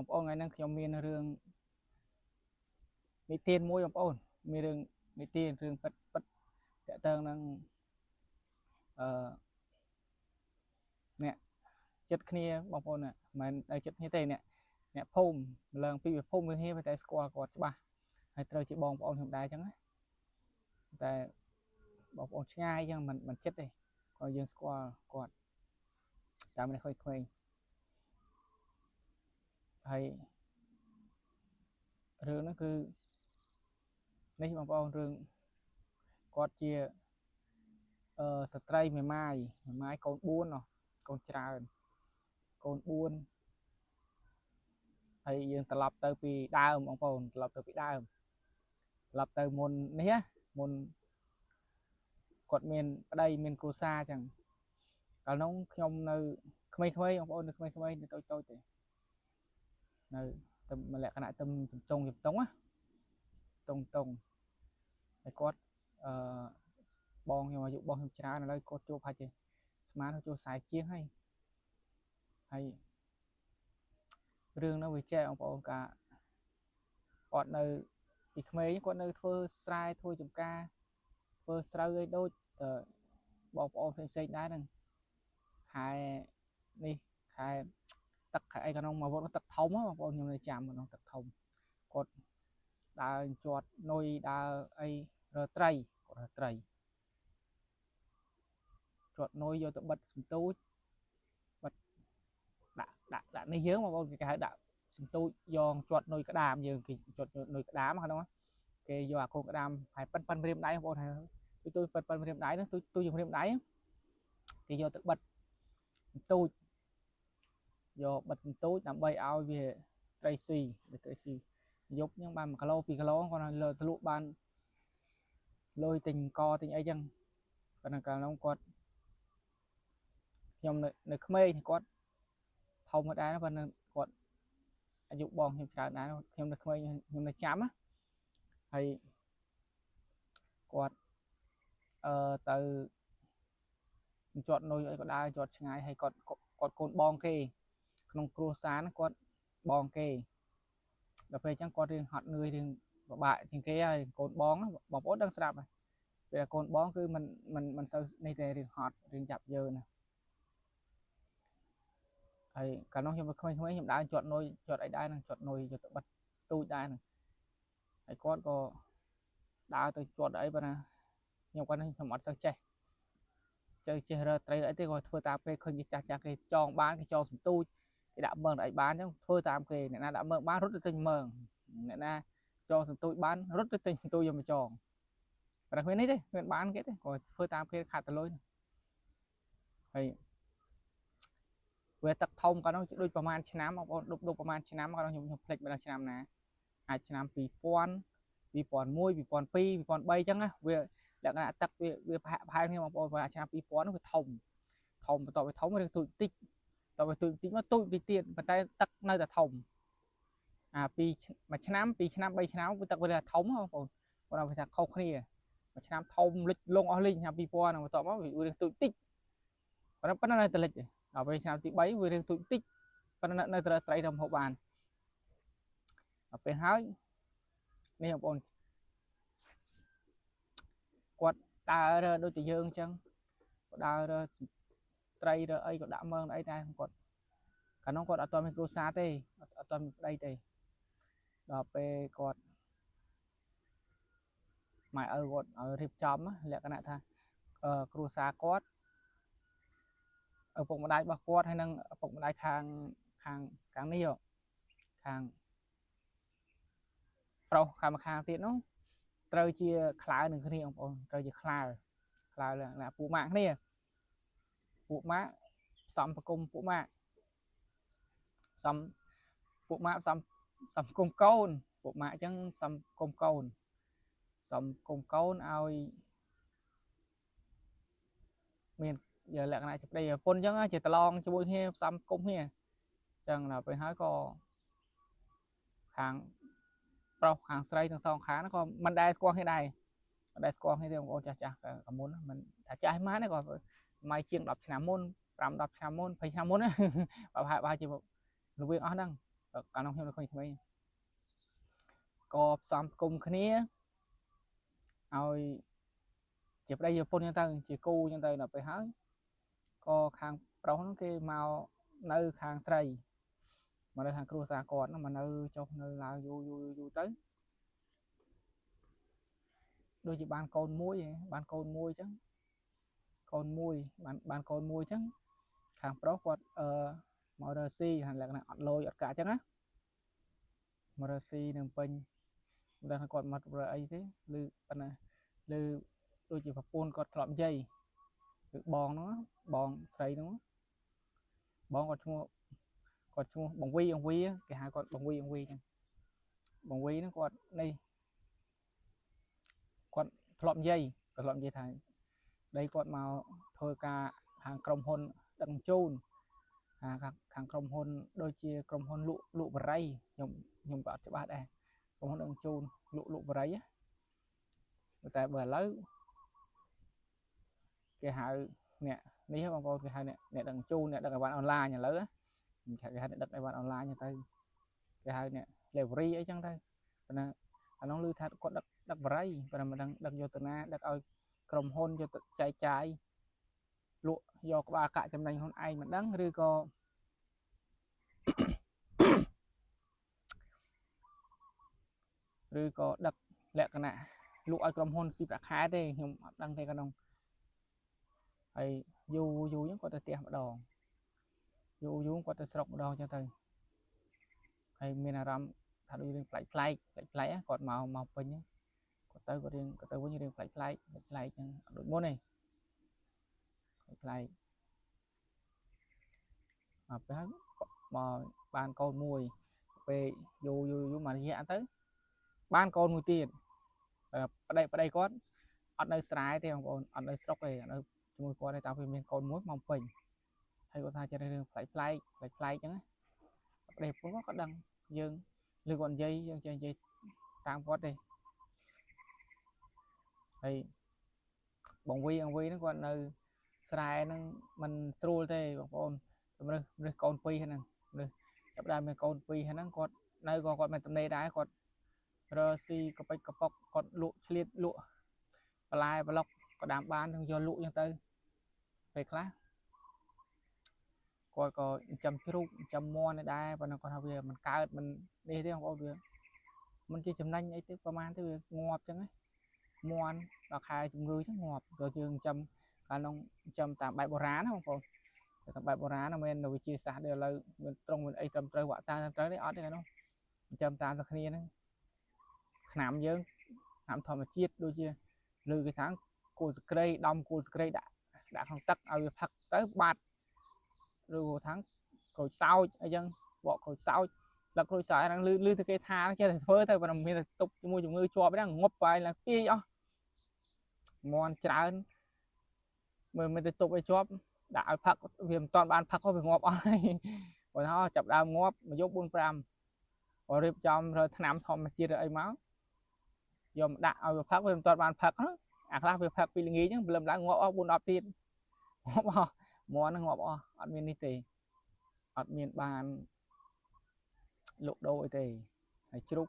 បងប្អូនថ្ងៃហ្នឹងខ្ញុំមានរឿងនិទានមួយបងប្អូនមានរឿងនិទានរឿងពិតតកតើនឹងអឺអ្នកចិត្តគ្នាបងប្អូនណាមិនមែនចិត្តគ្នាទេអ្នកភូមិម្លងពីភូមិវាតែស្គាល់គាត់ច្បាស់ហើយត្រូវជាបងប្អូនខ្ញុំដែរអញ្ចឹងណាតែបងប្អូនឆ្ងាយអញ្ចឹងមិនចិត្តទេគាត់យើងស្គាល់គាត់តាមនេះក្មេងៗហើយរឿងហ្នឹងគឺនេះបងប្អូនរឿងគាត់ជាស្ត្រីមេម៉ាយកូន4កូនច្រើនកូន4ហើយយើងត្រឡប់ទៅពីដើមបងប្អូនត្រឡប់ទៅពីដើមត្រឡប់ទៅមុននេះមុនគាត់មានប្តីមានគ្រួសារអញ្ចឹងកាលនោះខ្ញុំនៅក្មេងៗបងប្អូននៅក្មេងៗនៅតូចទេនៅទៅលក្ខណៈទៅចំតុងណាតុងហើយគាត់បងខ្ញុំអាយុបងខ្ញុំច្រើនឥឡូវគាត់ជួបហាច់ទេស្មានចូល40ជាងហើយរឿងនោះវាចែកបងប្អូនការគាត់នៅពីក្មេងគាត់នៅធ្វើស្រែធ្វើចម្ការធ្វើស្រូវអីដូចបងប្អូនផ្សេងដែរហ្នឹងខែនេះខែទឹកខែអីក្នុងមកវត្តទឹកធំបងប្អូនខ្ញុំនៅចាំក្នុងទឹកធំគាត់ដើរជាត់នុយដើរអីរើត្រីគាត់រើត្រីជាត់នុយយកទៅបិទសន្ទូចបិទដាក់នេះយើងបងប្អូនគេហៅដាក់សន្ទូចយកជាត់នុយក្តាមយើងគេជាត់នុយក្តាមហ្នឹងគេយកអាកូនក្តាមហើយប៉ិនម្រាមដៃបងប្អូនហើយទូប៉ិនម្រាមដៃហ្នឹងទូជាម្រាមដៃគេយកទៅបិទសន្ទូចយកបិទសន្ទូចដើម្បីឲ្យវាត្រីស៊ីយប់ហ្នឹងបាន1គីឡូ2គីឡូគាត់លើទលក់បានលុយទិញកទិញអីចឹងប៉ុន្តែកាលនោះគាត់ខ្ញុំនៅក្មេងគាត់ធំដែរប៉ុន្តែគាត់អាយុបងខ្ញុំច្រើនដែរខ្ញុំនៅក្មេងខ្ញុំនៅចាំហើយគាត់ទៅជាត់នុយអីក៏ដើរជាត់ឆ្ងាយហើយគាត់កូនបងគេក្នុងគ្រួសារគាត់បងគេដល់ពេលអញ្ចឹងគាត់រៀងហត់នឿយរៀងពិបាកជាងគេហើយកូនបងប្អូនដឹងស្រាប់ហើយពេលកូនបងគឺមិនសូវនេះទេរៀងហត់រៀងចាប់យើណាហើយកាលនោះខ្ញុំនៅក្មេងៗខ្ញុំដើរជាត់នុយជាត់អីដែរនឹងជាត់នុយយកទៅបិទស្ទូចដែរនឹងហើយគាត់ក៏ដើរទៅជាត់អីប៉ុន្តែខ្ញុំគាត់ខ្ញុំអត់សូវចេះរើត្រីអីទេគាត់ធ្វើតាមគេឃើញចាស់គេចងបានគេចងសន្ទូចគេដាក់មើងអីបានអញ្ចឹងធ្វើតាមគេអ្នកណាដាក់មើងបានរត់ទៅទិញមើងអ្នកណាចងសន្ទូចបានរត់ទៅទិញសន្ទូចយកមកចងប៉ុន្តែគ្មាននេះទេគ្មានបានគេទេគាត់ធ្វើតាមគេខាត់ទៅលុយហើយវាទឹកធំកាលនោះដូចប្រហែលឆ្នាំបងប្អូនដូចប្រហែលឆ្នាំកាលនោះខ្ញុំភ្លេចមិនដឹងឆ្នាំណាអាចឆ្នាំ2000 2001 2002 2003អញ្ចឹងណាវាលក្ខណៈទឹកវាប្រហែលគ្នាបងប្អូនថាឆ្នាំ2000នោះវាធំបន្ទាប់វាធំរឿងទូចតិចតទៅទូចតិចមកទូចតិចទៀតប៉ុន្តែទឹកនៅតែធំមួយឆ្នាំ2ឆ្នាំ3ឆ្នាំវាទឹកវាធំបងប្អូនគាត់ថាខុសគ្នាមួយឆ្នាំធំលិចលងអស់លីងឆ្នាំ2000ហ្នឹងបន្ទាប់មកវារឿងទូចតិចប៉ុន្តែនៅតែលិចដល់ពេលឆ្នាំទី3វារឿងទូចតិចប៉ុន្តែនៅតែត្រីទៅហូបបានដល់ពេលហើយនេះបងប្អូនគាត់ដើររើដូចតែយើងអញ្ចឹងគាត់ដើររើត្រីរើអីក៏ដាក់មើងអីដែរគាត់កាលនោះគាត់អត់ទាន់មានគ្រួសារទេអត់ទាន់មានប្តីទេដល់ពេលគាត់ម៉ែឪគាត់ឲ្យរៀបចំលក្ខណៈថាគ្រួសារគាត់ឪពុកម្ដាយរបស់គាត់ហើយនឹងឪពុកម្ដាយខាងនេះខាងប្រុសខាងម្ខាងទៀតនោះត្រូវជាខ្លើនឹងគ្នាបងប្អូនត្រូវជាខ្លើណាពូម៉ាក់គ្នាពួកម៉ាក់ផ្សំប្រគំពួកម៉ាក់ផ្សំគុំកូនពួកម៉ាក់អញ្ចឹងផ្សំគុំកូនឲ្យមានលក្ខណៈជាប្តីប្រពន្ធអញ្ចឹងជាតឡងជាមួយគ្នាផ្សំគុំគ្នាអញ្ចឹងដល់ពេលហើយក៏ខាងប្រុសខាងស្រីទាំងសងខាងក៏មិនដែលស្គាល់គ្នាដែរមិនដែលស្គាល់គ្នាទេបងប្អូនចាស់កាលមុនមិនថាចាស់ម៉ានទេក៏ម៉ៃជាង10ឆ្នាំមុន5 10ឆ្នាំមុន20ឆ្នាំមុនប្រហែលជារវាងអស់ហ្នឹង កាលនោះខ្ញុំនៅក្មេងៗក៏ផ្សំគុំគ្នាឲ្យជាប្តីជាប្រពន្ធចឹងទៅជាគូចឹងទៅដល់ពេលហើយក៏ខាងប្រុសហ្នឹងគេមកនៅខាងស្រីមកនៅខាងគ្រួសារគាត់ហ្នឹងមកនៅចុះនៅឡើងយូរទៅដូចជាបានកូនមួយបានកូនមួយចឹងកូនមួយបានកូនមួយចឹងខាងប្រុសគាត់មករកស៊ីលក្ខណៈអត់លយអត់កាក់ចឹងណាមករកស៊ីនៅពេញមិនដឹងគាត់មករើអីទេឬប៉ុណ្ណាឬដូចជាប្រពន្ធគាត់ធ្លាប់និយាយគឺបងហ្នឹងបងស្រីហ្នឹងបងគាត់ឈ្មោះបងវីអង្គវីគេហៅគាត់បងវីអង្គវីចឹងបងវីហ្នឹងគាត់នេះគាត់ធ្លាប់និយាយថាដីគាត់មកធ្វើការខាងក្រុមហ៊ុនដឹកជញ្ជូនខាងក្រុមហ៊ុនដូចជាក្រុមហ៊ុនលក់បរិយខ្ញុំក៏អត់ច្បាស់ដែរក្រុមហ៊ុនដឹកជញ្ជូនលក់បរិយតែបើឥឡូវគេហៅអ្នកនេះបងប្អូនគេហៅអ្នកដឹកជញ្ជូនអ្នកដឹកអីវ៉ាន់អនឡាញឥឡូវគេហៅអ្នកដឹកអីវ៉ាន់អនឡាញទៅគេហៅអ្នក delivery អីចឹងទៅប៉ុន្តែអានោះឮថាគាត់ដឹកបរិយប៉ុន្តែមិនដឹងដឹកយកទៅណាដឹកឲ្យក្រុមហ៊ុនយកទៅចែកចាយលក់យកក្បាលកាក់ចំណេញខ្លួនឯងមិនដឹងឬក៏ដឹកលក្ខណៈលក់ឲ្យក្រុមហ៊ុនស៊ីប្រាក់ខែទេខ្ញុំអត់ដឹងទេក្នុងហើយយូរចឹងគាត់ទៅផ្ទះម្ដងយូរគាត់ទៅស្រុកម្ដងចឹងទៅហើយមានអារម្មណ៍ថាដូចរឿងប្លែកគាត់មកពេញគាត់ទៅវិញរឿងប្លែកចឹងអត់ដូចមុនទេប្លែកមកពេលមកបានកូនមួយពេលយូរមករយៈទៅបានកូនមួយទៀតប្តីគាត់អត់នៅស្រែទេបងប្អូនអត់នៅស្រុកទេនៅជាមួយគាត់ទេតាំងពីមានកូនមួយមកពេញហើយគាត់ថាចេះរឿងប្លែកចឹងណាប្តីប្រពន្ធគាត់ដឹងយើងឬគាត់និយាយយើងចេះនិយាយតាមគាត់ទេហើយបងវីហ្នឹងគាត់នៅស្រែហ្នឹងมันស្រួលទេបងប្អូនរើសកូនពីរហ្នឹងរើសចាប់ដើមមានកូនពីរហ្នឹងគាត់នៅក៏គាត់មានតំណេដែរគាត់រើស៊ីកប៉ិចកប៉ុកគាត់លក់ឆ្លៀតលក់បន្លែប្លុកក៏ដាំបានទាំងយកលក់ចឹងទៅពេលខ្លះគាត់ក៏ចិញ្ចឹមជ្រូកចិញ្ចឹមមាន់ដែរប៉ុន្តែគាត់ថាវាមិនកើតមិននេះទេបងប្អូនវាមិនជាចំណេញអីទេប្រហែលទេវាងាប់ចឹងណាមាន់ដល់ខែជំងឺចឹងងាប់ព្រោះយើងចិញ្ចឹមកាលនោះចិញ្ចឹមតាមបែបបុរាណណាបងប្អូនតាមបែបបុរាណណាមិនវិទ្យាសាស្ត្រទេឥឡូវមានត្រង់មានអីត្រឹមត្រូវវាក់សាត្រឹមត្រូវទេអត់ទេកាលនោះចិញ្ចឹមតាមតែគ្នាហ្នឹងថ្នាំយើងថ្នាំធម្មជាតិដូចជាលើគេថាគូលសក្រីដំគូលសក្រីដាក់ក្នុងទឹកឲ្យវាផឹកទៅបាត់ឬថាក្រូចសើចអីចឹងបកក្រូចសើចលឹកក្រូចសើចហ្នឹងលឺទៅគេថាចេះតែធ្វើទៅប៉ុន្តែមានតែទុកជាមួយជំងឺជាប់ហ្នឹងងប់បាយឡើងពីអស់មាន់ច្រើនមើលមិនទៅទុកឲ្យជាប់ដាក់ឲ្យផឹកវាមិនតាន់បានផឹកវាងាប់អស់ហើយបើថាចាប់ដើមងាប់មកយក4 5ក៏រៀបចំរើថ្នាំធម្មជាតិអីមកយកមកដាក់ឲ្យវាផឹកវាមិនតាន់បានផឹកអាខ្លះវាផឹកពីល្ងាចហ្នឹងព្រលឹមឡើងងាប់អស់4 10ទៀតងាប់អស់មាន់ហ្នឹងងាប់អស់អត់មាននេះទេអត់មានបានលក់ដូរអីទេហើយជ្រូក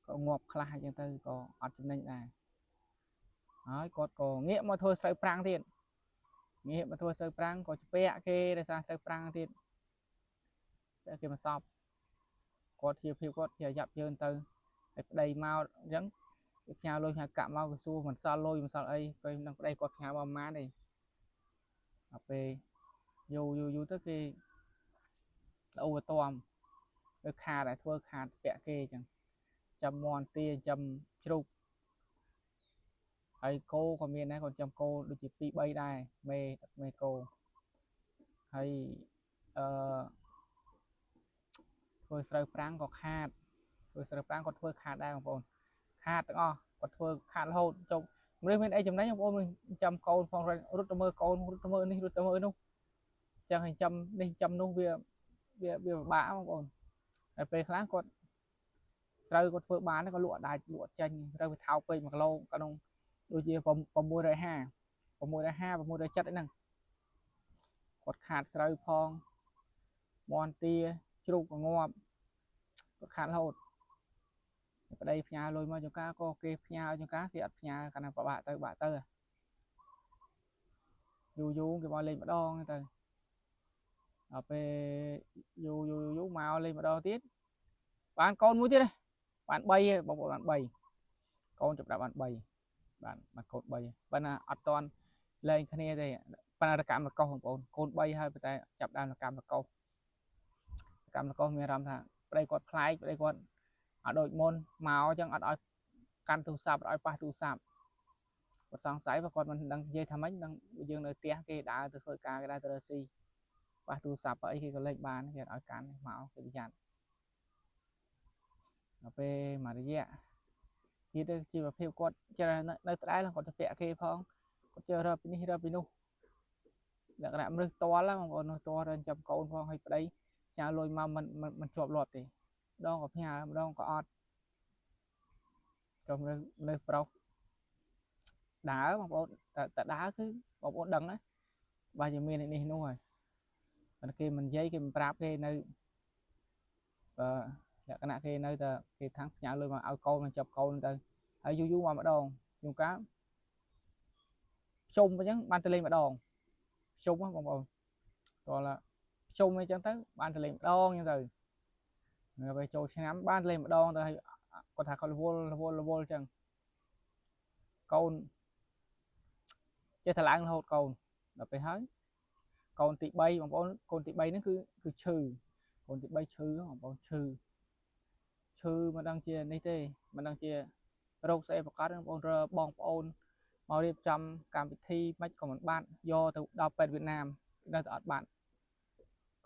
ក៏ងាប់ខ្លះអញ្ចឹងទៅក៏អត់ចំណេញដែរហើយគាត់ក៏ងាកមកធ្វើស្រូវប្រាំងទៀតងាកមកធ្វើស្រូវប្រាំងក៏ជពាក់គេដោយសារស្រូវប្រាំងទៀតតែគេមកសពគាត់ជាភាពគាត់ជាយ៉ាប់យើងទៅហើយប្តីមកអញ្ចឹងគេផ្ញើលុយផ្ញើកាក់មកក៏សួរមិនសល់លុយមិនសល់អីគេមិនដឹងប្តីគាត់ផ្ញើមកប៉ុន្មានទេដល់ពេលយូរទៅគេអូវតំទៅខាតតែធ្វើខាតពាក់គេអញ្ចឹងចាំមាន់ទាចាំជ្រូកហើយគោក៏មានដែរគាត់ចាំគោដូចជា2 3ដែរមេគោហើយធ្វើស្រូវប្រាំងក៏ខាតធ្វើស្រូវប្រាំងគាត់ធ្វើខាតដែរបងប្អូនខាតទាំងអស់គាត់ធ្វើខាតរហូតចុះមិនមានអីចំណេញបងប្អូនចាំកូនផងរត់ទៅមើលកូនរត់ទៅមើលនេះរត់ទៅមើលនោះចឹងឲ្យចាំនេះចាំនោះវាពិបាកបងប្អូនហើយពេលខ្លះគាត់ស្រូវគាត់ធ្វើបានក៏លក់អាចលក់ចេញត្រូវវាថោកពេក1 គីឡូក្នុងដូចជា650 670ហ្នឹងគាត់ខាតស្រូវផងមាន់ទាជ្រូកក៏ងាប់ ខានរហូតប្តីផ្ញើលុយមកចង្ការក៏គេផ្ញើចង្ការគេអត់ផ្ញើកាលណាប្របាក់ទៅយូរគេមកលេងម្ដងទៅដល់ពេលយូរមកលេងម្ដងទៀតបានកូនមួយទៀតបាន3បងប្អូនបាន3កូនចាប់ដាក់បាន3បានកូន3ប៉ុន្តែអត់តន់លែងគ្នាទេប៉ុន្តែកម្មកោសបងប្អូនកូន3ហើយប៉ុន្តែចាប់ដើមកម្មកោសមានអារម្មណ៍ថាប្តីគាត់ប្លែកប្តីគាត់អត់ដូចមុនមកអញ្ចឹងអត់ឲ្យកាន់ទូរស័ព្ទអត់ឲ្យប៉ះទូរស័ព្ទគាត់សង្ស័យបើគាត់មិនដឹងនិយាយថាម៉េចដឹងយើងនៅផ្ទះគេដើរទៅធ្វើការគេដើរទៅរកស៊ីប៉ះទូរស័ព្ទអីគេក៏លេចបានគេអត់ឲ្យកាន់មកគេប្រយ័ត្នដល់ពេលមួយរយៈទៀតជីវភាពគាត់ច្រើននៅដដែលគាត់ទៅពាក់គេផងគាត់ជឿរើពីនេះរើពីនោះលក្ខណៈមនុស្សតល់បងប្អូននោះតល់រើចាប់កូនផងឲ្យប្តីផ្ញើលុយមកមិនជាប់លាប់ទេម្ដងក៏ផ្ញើម្ដងក៏អត់ចុះមនុស្សប្រុសដើរបងប្អូនតែដើរគឺបងប្អូនដឹងណាបើជាមាននេះនោះហើយប៉ុន្តែគេមិននិយាយគេមិនប្រាប់គេនៅលក្ខណៈគេនៅតែគេថាំងផ្ញើលុយមកឲ្យកូនចាប់កូនទៅហើយយូរមកម្ដងជួនកាលជុំអញ្ចឹងបានទៅលេងម្ដងជុំបងប្អូនតោះឡាជុំអញ្ចឹងទៅបានទៅលេងម្ដងអញ្ចឹងទៅនៅពេលចូលឆ្នាំបានលេងម្ដងទៅហើយគាត់ថាគាត់រវល់អញ្ចឹងកូនចេះតែឡើងរហូតកូនដល់ពេលហើយកូនទី3បងប្អូនកូនទី3ហ្នឹងគឺឈឺកូនទី3ឈឺបងប្អូនឈឺមិនដឹងជានេះទេមិនដឹងជារោគស្អីប្រកាសបងប្អូនរើបងប្អូនមករៀបចំកម្មវិធីមិនក៏មិនបានយកទៅដល់ពេទ្យវៀតណាមនៅតែអត់បាន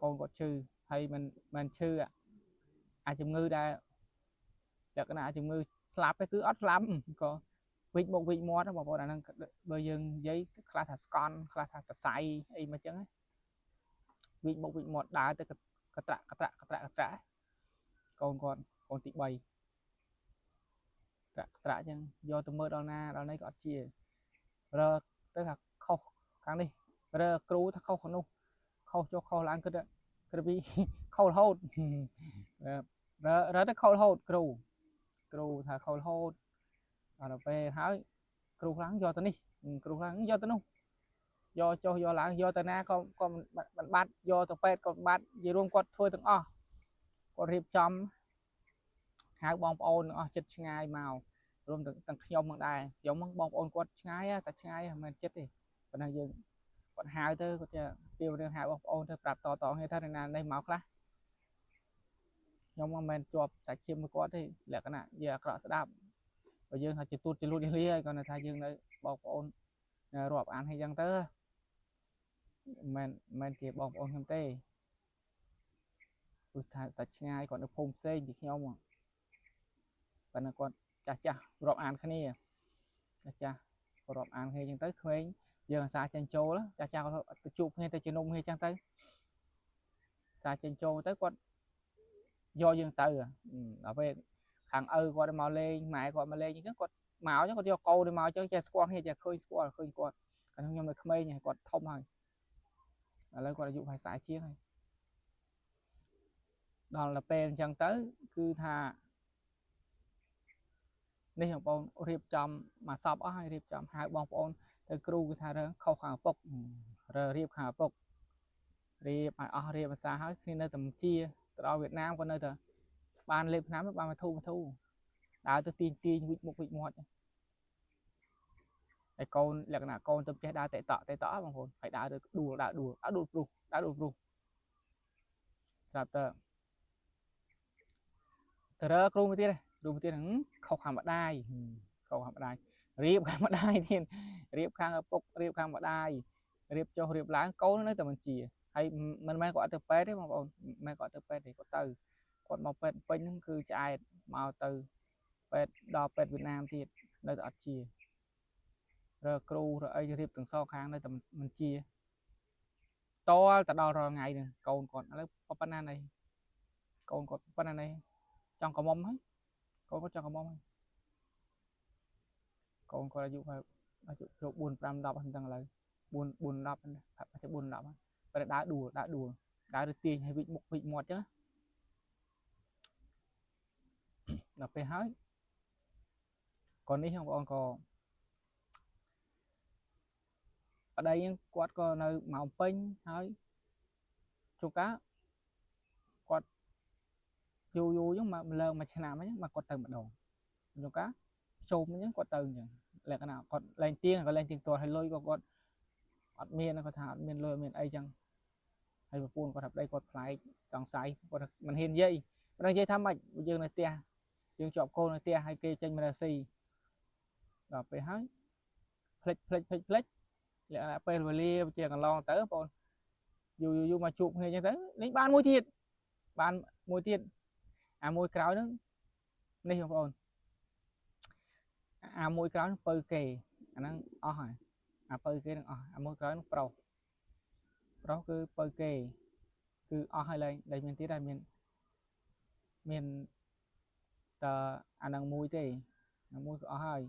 កូនគាត់ឈឺហើយមិនឈឺអាជំងឺដែលលក្ខណៈជំងឺស្លាប់គឺអត់ស្លាប់ក៏វិចមុខវិចមាត់បងប្អូនអាហ្នឹងបើយើងនិយាយខ្លះថាស្កន់ខ្លះថាសរសៃអីមកចឹងវិចមុខវិចមាត់ដើរទៅកត្រាក់កូនគាត់កូនទី3ត្រាក់ចឹងយកទៅមើលដល់ណាដល់នេះក៏អត់ជារើទៅថាខុសខាងនេះរើគ្រូថាខុសខាងនោះខុសចុះខុសឡើងគិតពីខុសរហូតរើទៅខុសរហូតគ្រូថាខុសរហូតដល់ពេលហើយគ្រូខ្លាំងយកទៅនេះគ្រូខ្លាំងយកទៅនោះយកចុះយកឡើងយកទៅណាក៏មិនបាត់យកទៅពេទ្យក៏បាត់និយាយរួមគាត់ធ្វើទាំងអស់គាត់រៀបចំហៅបងប្អូនទាំងអស់ចិត្តឆ្ងាយមករួមទាំងខ្ញុំផងដែរខ្ញុំបងប្អូនគាត់ឆ្ងាយសាច់ឆ្ងាយមិនចិត្តទេប៉ុន្តែយើងគាត់ហៅទៅគាត់ជាពីរឿងហៅបងប្អូនទៅប្រាប់តគ្នាថាណានេះមកខ្លះខ្ញុំមិនមែនជាប់សាច់ឈាមមួយគាត់ទេលក្ខណៈវាអាក្រក់ស្ដាប់បើយើងថាជាទូតជាលួចលាហើយគាត់ថាយើងនៅបងប្អូនរាប់អានឲ្យចឹងទៅមិនជាបងប្អូនខ្ញុំទេព្រោះថាសាច់ឆ្ងាយគាត់នៅភូមិផ្សេងពីខ្ញុំប៉ុន្តែគាត់ចាស់រាប់អានគ្នាចាស់រាប់អានគ្នាចឹងទៅក្មេងយើងអាសាចេញចូលចាស់គាត់ទៅជួបគ្នាទៅជំនុំគ្នាចឹងទៅសាចេញចូលទៅគាត់យកយើងទៅដល់ពេលខាងឪគាត់មកលេងម៉ែគាត់មកលេងអញ្ចឹងគាត់មកអញ្ចឹងគាត់យកកូនទៅមកអញ្ចឹងចេះស្គាល់គ្នាចេះឃើញគាត់ខ្ញុំនៅក្មេងគាត់ធំហើយឥឡូវគាត់អាយុ40ជាងហើយដល់ពេលអញ្ចឹងទៅគឺថានេះបងប្អូនរៀបចំមកសពអស់ហើយរៀបចំហៅបងប្អូនទៅគ្រូគឺថារឿងខុសខាងឪពុករៀបខាងឪពុករៀបឲ្យអស់រៀបភាសាហើយគ្នានៅតែជាទៅដល់វៀតណាមក៏នៅតែបានលេបឆ្នាំបានមកធូដើរទៅទាញវិចមុខវិចមាត់ហើយកូនលក្ខណៈកូនទៅចេះដើរតេតក់បងប្អូនហើយដើរទៅដួលព្រុសស្រាប់ទៅរើគ្រូមួយទៀតខុសខាងម្ដាយរៀបខាងម្ដាយទៀតរៀបខាងឪពុករៀបខាងម្ដាយរៀបចុះរៀបឡើងកូននៅតែមិនជាហើយមិនមែនគាត់ទៅពេទ្យទេបងប្អូនមិនគាត់ទៅពេទ្យទេគាត់មកពេទ្យពេញហ្នឹងគឺឆ្អែតមកទៅពេទ្យដល់ពេទ្យវៀតណាមទៀតនៅតែអត់ជារើគ្រូរើអីរៀបទាំងសងខាងនៅតែមិនជាតល់ទៅដល់រាល់ថ្ងៃហ្នឹងកូនគាត់ឥឡូវប៉ុណ្ណាណីកូនគាត់ប៉ុណ្ណាណីចង់កមុំហើយកូនគាត់ចង់កមុំហើយកូនគាត់អាយុចូល4 5 10ហ្នឹងឥឡូវ4 10ហ្នឹងប្រហែលជា4 10ហ្នឹងតែដើរដួលដើរទៅទាញឲ្យវិចមុខវិចមាត់ចឹង ដល់ពេលហើយcònនេះបងក៏ប្តីគាត់ក៏នៅមកពេញហើយជួនកាលគាត់យូរអញ្ចឹងមកលើមួយឆ្នាំអញ្ចឹងមកគាត់ទៅម្ដងជួនកាលជុំអញ្ចឹងគាត់ទៅអញ្ចឹងលក្ខណៈគាត់លែងទៀងក៏លែងទៀងទាត់ហើយលុយក៏គាត់អត់មានគាត់ថាអត់មានលុយអត់មានអីចឹងហើយប្រពន្ធគាត់ថាប្តីគាត់ប្លែកសង្ស័យគាត់មិនហ៊ាននិយាយមិននិយាយថាម៉េចយើងនៅផ្ទះយើងជាប់កូននៅផ្ទះហើយគេចេញមករកស៊ីដល់ពេលហើយផ្លិចលក្ខណៈពេលវេលាជាកន្លងទៅបងយូរមកជួបគ្នាអញ្ចឹងទៅលេងបានមួយទៀតអាមួយក្រោយហ្នឹងនេះបងប្អូនអាមួយក្រោយពៅគេអាហ្នឹងអស់ហើយអាពៅគេនឹងអស់អាមួយក្រោយនឹងប្រុសគឺពៅគេគឺអស់ហើយលែងមានទៀតហើយមានតអានឹងមួយទេអាមួយក៏អស់ហើយ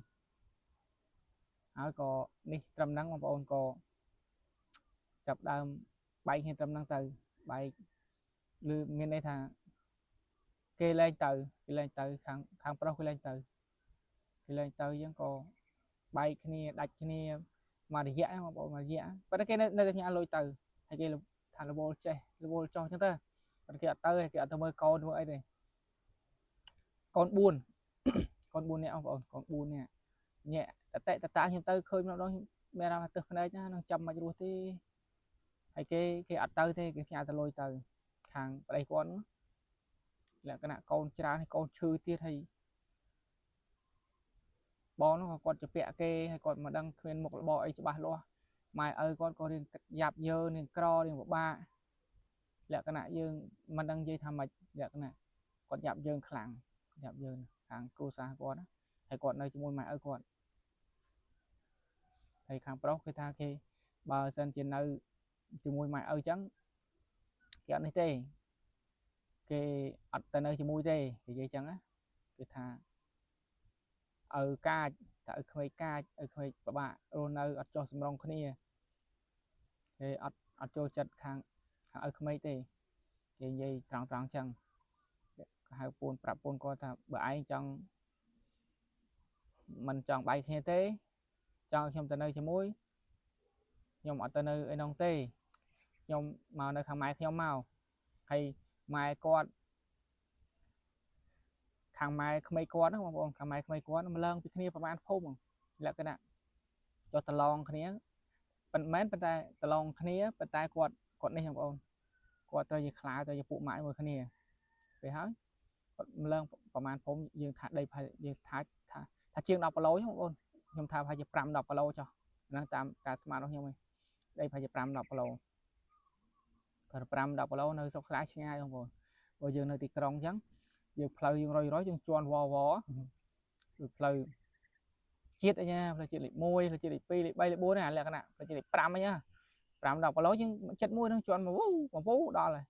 ក៏នេះត្រឹមហ្នឹងបងប្អូនក៏ចាប់ដើមបែកគ្នាត្រឹមហ្នឹងទៅបែកឬមានន័យថាគេលែងទៅខាងប្រុសគេលែងទៅយើងក៏បែកគ្នាដាច់គ្នាមករយៈបងប្អូនមួយរយៈប៉ុន្តែគេនៅតែផ្ញើលុយទៅហើយគេថារវល់ចេះរវល់ចោះអញ្ចឹងទៅប៉ុន្តែគេអត់ទៅគេអត់ទៅមើលកូនធ្វើអីទេកូន4នាក់បងប្អូនកូន4នាក់ញាក់តតាខ្ញុំទៅឃើញម្ដងមានអារម្មណ៍ទឹកភ្នែកណានឹងចាំមិនរស់ទេហើយគេអត់ទៅទេគេផ្ញើទៅលុយទៅខាងប្តីគាត់លក្ខណៈកូនច្រើនហើយកូនឈឺទៀតហើយបងនោះក៏គាត់ជាពាក់គេហើយគាត់មិនដឹងគ្មានមុខរបរអីច្បាស់លាស់ម៉ែឪគាត់ក៏រៀងយ៉ាប់យើរៀងក្ររៀងពិបាកលក្ខណៈយើងមិនដឹងនិយាយថាម៉េចលក្ខណៈគាត់យ៉ាប់យើងខ្លាំងយ៉ាប់យើងខាងគ្រួសារគាត់ហើយគាត់នៅជាមួយម៉ែឪគាត់ហើយខាងប្រុសគេថាគេបើសិនជានៅជាមួយម៉ែឪចឹងគេអត់នេះទេគេអត់ទៅនៅជាមួយទេគេនិយាយចឹងណាគេថាឪកាចថាឪក្មេកកាចឪក្មេកពិបាករស់នៅអត់ចោះសម្រងគ្នាគេអត់ចូលចិត្តខាងឪក្មេកទេគេនិយាយត្រង់ចឹងហៅពូនប្រាប់ពូនគាត់ថាបើឯងចង់មិនចង់បែកគ្នាទេចង់ខ្ញុំទៅនៅជាមួយខ្ញុំអត់ទៅនៅឯនោះទេខ្ញុំមកនៅខាងម៉ែខ្ញុំមកហើយម៉ែគាត់ខាងម៉ែក្មេកគាត់ហ្នឹងបងប្អូនខាងម៉ែក្មេកគាត់មកឡើងពីគ្នាប្រហែលភូមិលក្ខណៈចុះតឡងគ្នាមិនមែនប៉ុន្តែតឡងគ្នាប៉ុន្តែគាត់នេះបងប្អូនគាត់ត្រូវជាខ្លាទៅជាពួកម៉ាក់មួយគ្នាពេលហើយគាត់មកឡើងប្រហែលភូមិយើងថាដីយើងថាជាង10គីឡូបងប្អូនខ្ញុំថាប្រហែលជា5-10គីឡូចុះហ្នឹងតាមការស្មានរបស់ខ្ញុំឯងដីប្រហែលជា5-10គីឡូ5-10គីឡូនៅស្រុកស្រែឆ្ងាយបងប្អូនបើយើងនៅទីក្រុងអញ្ចឹងយើងផ្លូវយើងរយយើងជន់វគឺផ្លូវជាតិអីណាផ្លូវជាតិលេខ1ផ្លូវជាតិលេខ2លេខ3លេខ4ហ្នឹងលក្ខណៈផ្លូវជាតិលេខ5អីណា5-10គីឡូយើងចិត្តមួយហ្នឹងជន់មកដល់ហើយ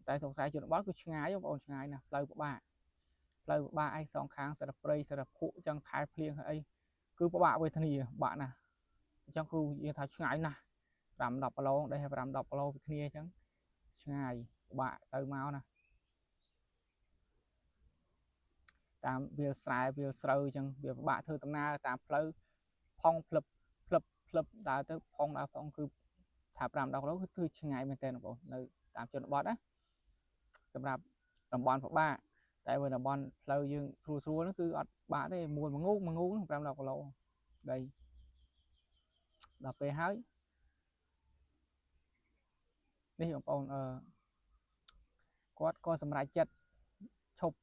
តែស្រុកស្រែជនបទគឺឆ្ងាយបងប្អូនឆ្ងាយណាស់ផ្លូវពិបាកឯសងខាងសារព្រៃសារភក់អញ្ចឹងខែភ្លៀងហើយអីគឺពិបាកវេទនាបាក់ណាស់អញ្ចឹងគឺយើងថាឆ្ងាយណាស់5-10គីឡូដី5-10គីឡូពីគ្នាអញ្ចឹងឆ្ងាយពិបាកទៅមកណាតាមវាលស្រែវាលស្រូវអញ្ចឹងវាពិបាកធ្វើដំណើរតាមផ្លូវផុងផ្លឹបដើរទៅផុងគឺថា5-10គីឡូគឺឆ្ងាយមែនទែនបងប្អូននៅតាមជនបទណាសម្រាប់តំបន់ពិបាកតែបើតំបន់ផ្លូវយើងស្រួលហ្នឹងគឺអត់បាក់ទេមួយងូក5-10គីឡូដីដល់ពេលហើយនេះបងប្អូនគាត់ក៏សម្រេចចិត្តឈប់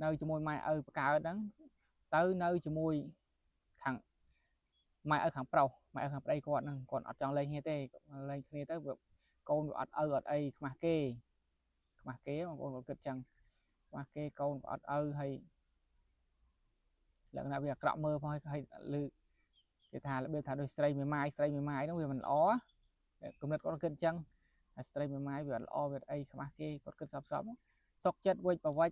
នៅជាមួយម៉ែឪបកើតហ្នឹងទៅនៅជាមួយខាងម៉ែឪខាងប្រុសម៉ែឪខាងប្តីគាត់ហ្នឹងគាត់អត់ចង់លែងគ្នាទេលែងគ្នាទៅកូនវាអត់ឪអត់អីខ្មាស់គេបងប្អូនគាត់គិតចឹងខ្មាស់គេកូនក៏អត់ឪហើយលក្ខណៈវាអាក្រក់មើលផងហើយលើគេថារបៀបថាដូចស្រីមេម៉ាយហ្នឹងវាមិនល្អគំនិតគាត់គិតចឹងហើយស្រីមេម៉ាយវាអត់ល្អវាអីខ្មាស់គេគាត់គិតសពសុកចិត្តវិចប្រវិច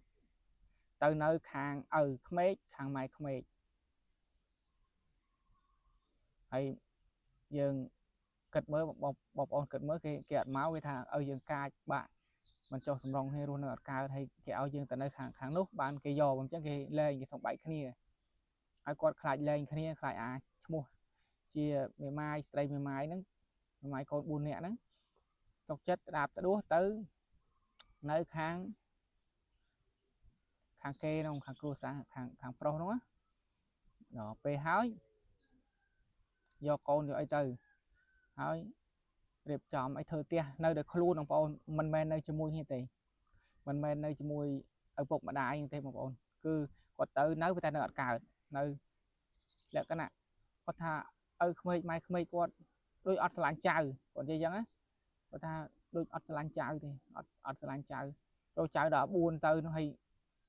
ទៅនៅខាងឪក្មេកខាងម៉ែក្មេកហើយយើងគិតមើលបងប្អូនគិតមើលគេអត់មកគេថាឲ្យយើងកាចបាក់ mình cho sầm rong hay luôn ở cao hay cái áo dương tại nơi kháng nút ban cái giò bằng chắc cái lên cái sòng bảy kia ai quạt khai lên kia khai mua chia mười mai stray mười mai con buôn nè nắng sọc chất đạp đúa tới nơi kháng kê không kháng cua sáng kháng pro đúng không đó về hái do con rồi ấy từ hái đẹp chọn ấy thơ tia nơi được luôn đồng bọn mình men nơi cho mui như thế mình men nơi cho mui ở bụng mà đại như thế một bọn cứ có tới nấu với ta nợ cả nơi lẽ cái này có tha mai không có đôi ọt lạnh chào còn gì chẳng á có tha đôi ọt lạnh chào thì ọt lạnh chào đôi chào đó buồn tới nó hay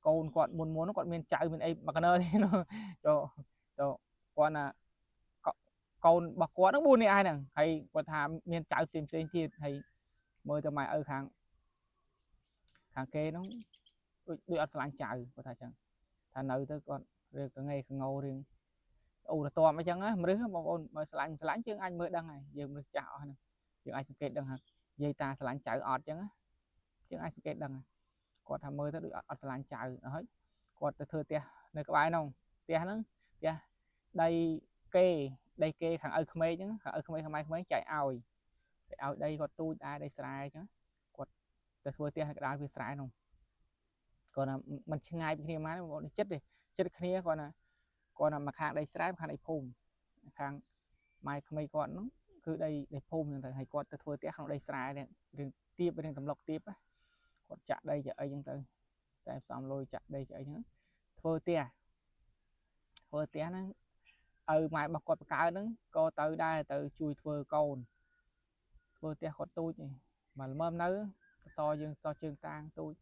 con còn muốn nó còn miền chào miền ấy mà cái nơi nó cho con là con bạc quá nó buồn này ai nè hay có tha miền chào tìm xem thì hay mời tụi mày ở hàng kê nó đôi ọt lạnh chào có tha chẳng thà nơi tới con rồi cái ngày cái ngầu riêng là to mấy chân á mà đứa một ôn mà lạnh chứ anh mới đăng này giờ mình chào này giờ ai skate đăng hả dây ta lạnh chạy ọt chân á chứ ai skate đăng này còn tham mới tới được ọt lạnh chạy nói còn từ thừa tia nơi các bạn không tia nó tia đây kê thằng ơi khmer chứ ở khmer chạy ao đây còn tôi đây sai chứ còn từ thừa tia cái đá bị sai không còn là mình ngay bên kia má nó chết đi chết kia còn là mặt hàng đây sáp hàng đây phùm hàng mai không mấy con nó cứ đây để phùm thì hay con thôi tiếc không đây sai này tiếp bên tầm lọc tiếp á còn chặt đây chợ ấy chẳng từ xem xong lôi chặt đây chợ nữa thôi tiếc nó mai bọc con cá nó co từ đây từ chui thôi tiếc con tôi mà mơm nấu so chương tang tôi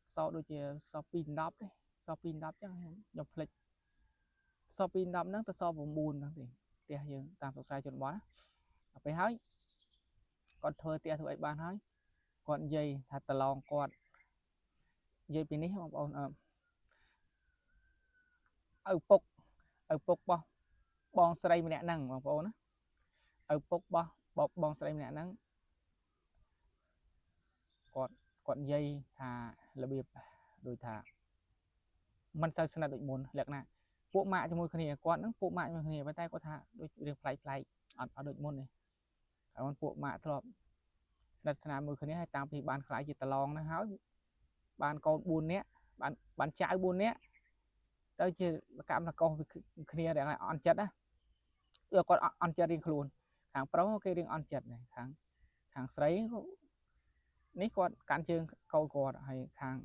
so đôi chia so pin đắp đấy so pin đắp chắc nhập lịch so pin đắp nó so vùng buồn đó thì tia dương tam thuộc sai chuẩn bó phải hỏi còn thôi tia thôi bạn hỏi còn dây thật là lòng còn dây pin ní không bọn ở phục bao bon sợi mình năng bằng bọn nó ở phục bao bon sợi mình năng còn dây thà là biệt đôi thàมันใส่สนับดุมนเล็กนะพวกมาจะมือขณีก้อนนั้นพวกมาจะมือขณีไปใต้ก็ท่าด้วยเรื่องไฟเอาดุมนเลยแต่มันพวกมาตลอดสนับสนับมือขณีให้ตามไปบ้านขายจิตตะลองนะฮะบ้านกองบุญเนี้ยบ้านtráiบุญเนี้ยtới chưa cảm là conขณีđể lại on chật á rồi còn on chật riêng luôn hàng pro cái riêng on chật này hàng sấy ní con cán chương câu cò hay hàng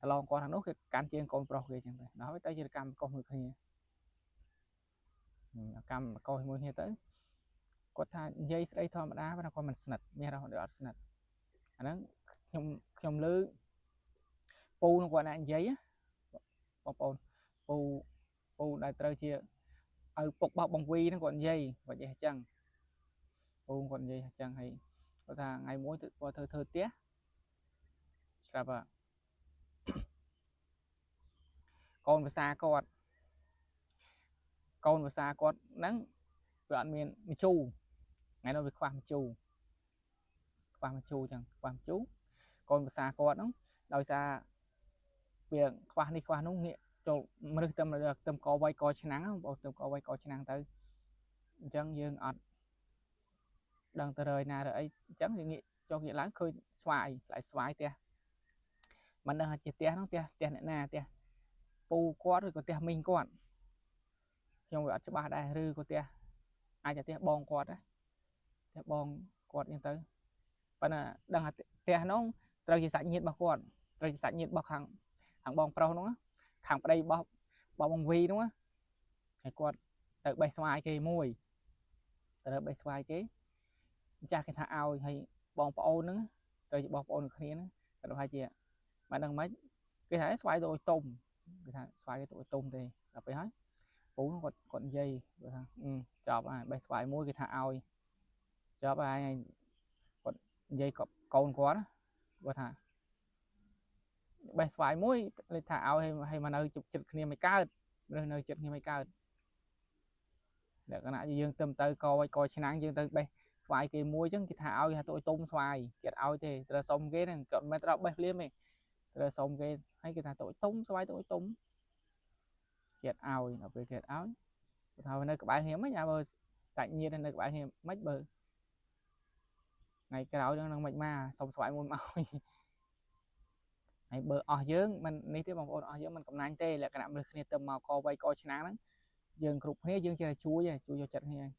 lòng con thằng nó cái cán chiên con pro kia chẳng vậy nói tới chỉ cam con mười kia cam coi mười kia tới có tha dây đây thôi mà đá và con mình sạch nghe đâu được sạch nó trong lư pu nó gọi là giấy á pu đại trời chia ở bọc bọc bằng vi nó còn dây và dây chăng pu còn dây chăng hay có tha ngày mỗi qua thơ tía sao vậy con và xa con nắng đoạn miền chu ngày nó về khoa chu chẳng khoa chú con và xa con nó đòi xa việc khoa đi khoa nông nghiệp cho mới tâm là được tâm có quay coi nắng không bộ tâm có quay coi nắng tới chân dương ọt đằng từ đời nào rồi chẳng thì nghĩ cho nghĩa láng khơi xoài tia mình đang chỉ tia nó tia này nè tia pu quá rồi có tia mình còn trong việc cho ba đại rư có tia ai cho tia bong quạt á tia bong quạt như tới và là đang tia nó rồi chỉ sạch nhiệt bao quạt rồi chỉ sạch nhiệt bao hàng bong pro nó hàng ở đây bao bong vi đúng không hay quạt từ bay xoài cái mùi từ bay xoài cái cha cái thà ao hay bong po nữa rồi bong po được kia nữa rồi hai chị mà đang mấy cái thẻ xoài rồi tôm cái thằng xoài cái tụi tôm thì là phải hết cú nó còn dây chọp bay xoài mua cái thằng ao chọp ai còn dây con quá đó và thằng bay xoài muối lên thằng ao hay mà nơi chụp chụp kia mày cao nơi chụp kia mày cao để cái nào dương tâm tới coi nắng dương tới bay xoài kì mua chứ cái thảo thì tôi tôm xoài kiệt ao thì rồi xong cái này chọn mấy tao bếp liếm này rồi xong cái hay cái thằng tôi tôm xoài tôi tôm kiệt ao nó về kiệt áo thảo nơi các bạn hiếm mấy nhà bơ sạch nhiên nơi các bạn hiếm mấy bơ ngày cái đó đang mạnh mà xong xoài môn màu hay bơ ở dưới mình ní tiếp bằng ôn ở dưới mình cầm nang tê là cái nạm được khi tầm màu co vay coi chán đó dương cục hết dương chơi chuối cho chặt nghe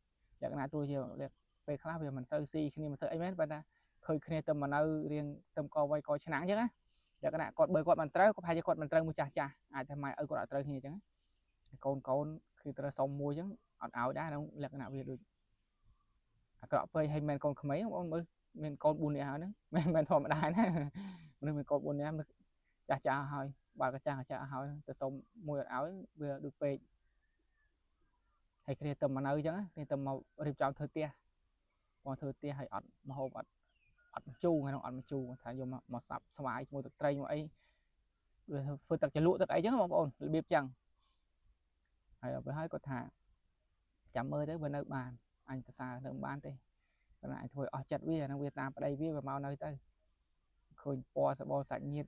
là cái nào tôi giờ về khác về mình sơ si khi mình sơ ấy mấy bạn ta khơi khi tầm mà nơi riêng tầm co vay coi chán chứ á là cái nào còn bơi quạt mình tới có hai quạt mình tới mua chà chà ai thằng mày ở quạt tới như chứ con khi ta xong mua chứ áo đá nó là cái nào về được cọ phơi hay men con mấy không mới men con buồn nè nữa men thòm đá nữa mình con buồn nè chà chà hỏi bà cái chà hỏi từ xong mua áo vừa được về hay cái tầm mà nơi chứ cái tầm màu riêng trong thời tia còn thời tia hay ẩn mà hộp ẩn chu hay không ẩn chu thay dùng mà sập xoài mua được tray mà ấy phơi tật cho lụa tật ấy chứ không ổn biết chẳng hay là với hai con thả chạm ơi đấy bên nơi bàn anh ta xa nơi bán thì lại thôi ở chặt bây giờ nó Việt Nam ở đây viết vào màu nơi tới khơi po sẽ bo sạch nhiệt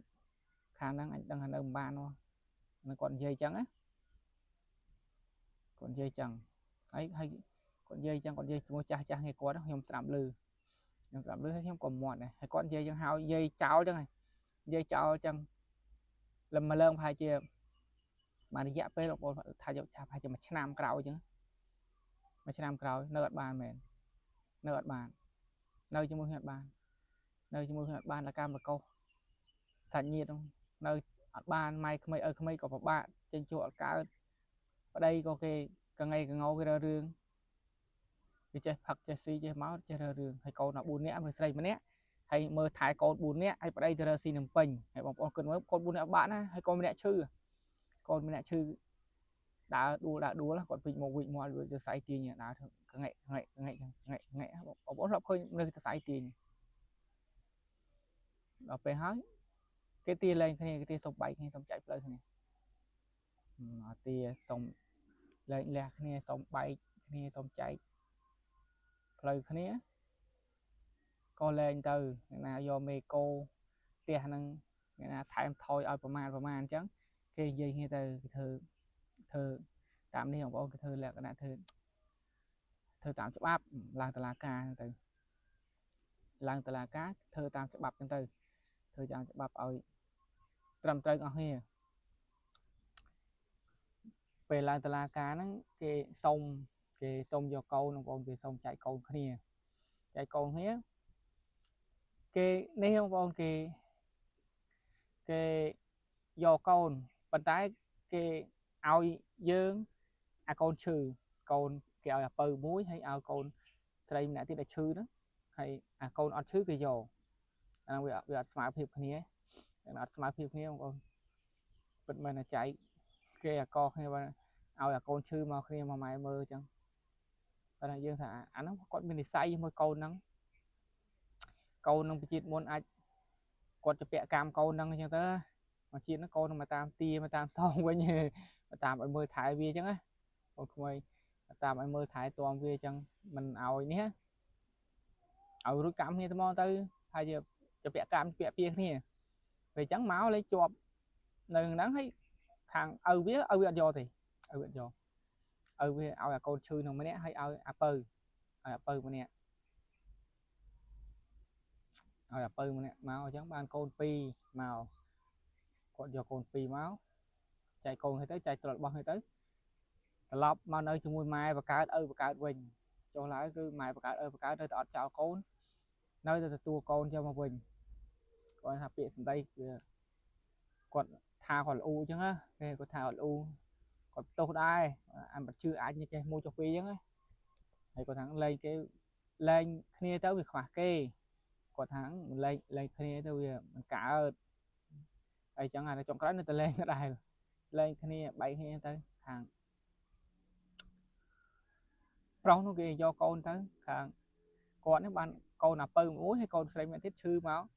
khả năng anh đang ở bàn nó còn dây trắng á còn dây chẳng ấy hay còn dây chẳng còn dây mua cha nghe có đó không giảm lư không còn mọt này hay con dây chẳng hao dây cháo chứ này dây cháo chẳng làm mà lơm hai chia mà đi dẹp với một thay cho chạp hai chia mà nam cào chứ mà nam cào nơi bàn mền nơi bàn nơi cho mua hạt bàn nơi cho mua hạt bàn là cam và câu sạch nhiệt không nơi bàn mai không mấy có bạn trên chỗ cá ở đây có cái ngày càng ngâu cái rương thì chơi phật chơi si chơi máu chơi rương hay câu nó buồn nè mình xây mà nè hay mơ thái con buồn nè hay ở đây chơi si nằm pin hay bọn con mới con buồn nè bạn á hay con mẹ chư con mẹ chư đã đua là còn vị mọi người cho sai tiền nhỉ đã ngày bọn nó khơi nơi ta sai tiền ở về hỏi cái tiền lên cái tiền sống bay hay sống chạy lên này tiền sống lên là cái sống bay cái sống chạy lời cái này co lên từ nào do mê cô tiền năng là thay thôi ởประมาณ chẳng cái gì nghe từ thơ tạm đi không có cái thơ là cái thơ tạm chấp áp làng tà là ca từ làng tà là cá thơ tạm chấp bập từ thơ tạm chấp bập ở trầm trơn ở here về làng tà là cá nó cái sông do câu nó còn cái sông chạy câu kia chạy câu hết cái nếu không còn cái do câu bàn tay cái ao dương con trừ con kẹo là bờ muối hay ao con xây nãy thì là chư đó hay con ăn chư cái dầu bây giờ smart hiệp này là smart hiệp này không con bật mình là chạy cái con hay là ao là con chư mà khi mà mày mơ chẳng và là dương thả nó còn mình say môi câu nông bị chết muốn ai còn cho bẹ cam câu nông như thế mà chuyện nó câu mà tam tia mà tam xong với như mà tam ở mưa thái vi chẳng á còn không tam ở mưa thái toàn vi chẳng mình ảo nhé ảo rút cam như thế mò tới hay giờ cho bẹ cam bẹ pia nè về trắng máu lấy chọp nơi nắng thấy hàng biết do thì biết do biết ảo là câu chư nó mới nè hay ảo apple mà nè apple mà nè màu trắng ban con pi màu còn do con pi máu chạy con hay tới chạy trọt băng hay tới lọp mà nơi chung mùi mai và cá quỳnh cho lại cứ mai và cá nơi tọt chào con nơi từ tua con cho mà quỳnh còn hạt biển đây còn thà còn u chứ á cái có thà còn u còn tô đai ăn bật chưa ai như chơi mua cho phi chứ á hay có thằng lên kia tới việc khóa kê có thằng lên kia tới mình cả đây chẳng hạn là trong cái nó lên cái đài lên kia bay kia tới hàng rau nó kia do con tới hàng còn nếu bạn con là pơ muối hay con xem thiết sư máu